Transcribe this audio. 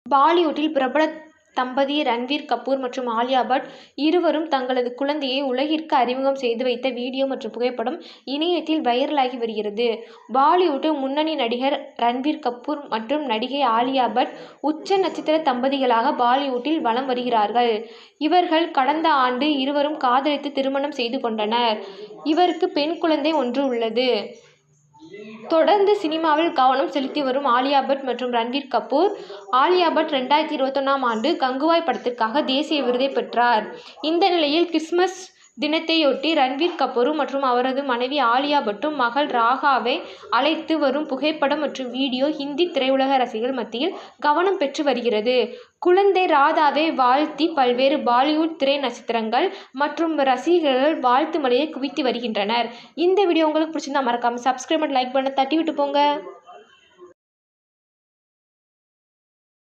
பாலிவுட்டில் பிரபல தம்பதி ரன்வீர் கபூர் மற்றும் ஆலியா பட் இருவரும் தங்களது குழந்தையை உலகிற்கு அறிமுகம் செய்து வைத்த வீடியோ மற்றும் புகைப்படம் இணையத்தில் வைரலாகி வருகிறது. பாலிவுட் முன்னணி நடிகர் ரன்வீர் கபூர் மற்றும் நடிகை ஆலியா பட் உச்ச நட்சத்திர தம்பதிகளாக பாலிவுட்டில் வலம் வருகிறார்கள். இவர்கள் கடந்த ஆண்டு இருவரும் காதலித்து திருமணம் செய்து கொண்டனர். இவருக்கு பெண் குழந்தை ஒன்று உள்ளது. தொடர்ந்து சினிமாவில் கவனம் செலுத்தி வரும் ஆலியா பட் மற்றும் ரன்வீர் கபூர். ஆலியா பட் 2021ஆம் ஆண்டு கங்குபாய் படத்திற்காக தேசிய விருதை பெற்றார். இந்த நிலையில் கிறிஸ்துமஸ் தினத்தையொட்டி ரன்வீர் கபூரும் மற்றும் அவரது மனைவி ஆலியா பட்டும் மகள் ராகாவை அழைத்து வரும் புகைப்படம் மற்றும் வீடியோ ஹிந்தி திரையுலக ரசிகர்கள் மத்தியில் கவனம் பெற்று வருகிறது. குழந்தை ராதாவை வாழ்த்தி பல்வேறு பாலிவுட் திரை நட்சத்திரங்கள் மற்றும் ரசிகர்கள் வாழ்த்து மழையை குவித்து வருகின்றனர். இந்த வீடியோ உங்களுக்கு பிடிச்சிருந்தா மறக்காம சப்ஸ்கிரைப் பண்ணி லைக் பண்ண தட்டி விட்டு போங்க.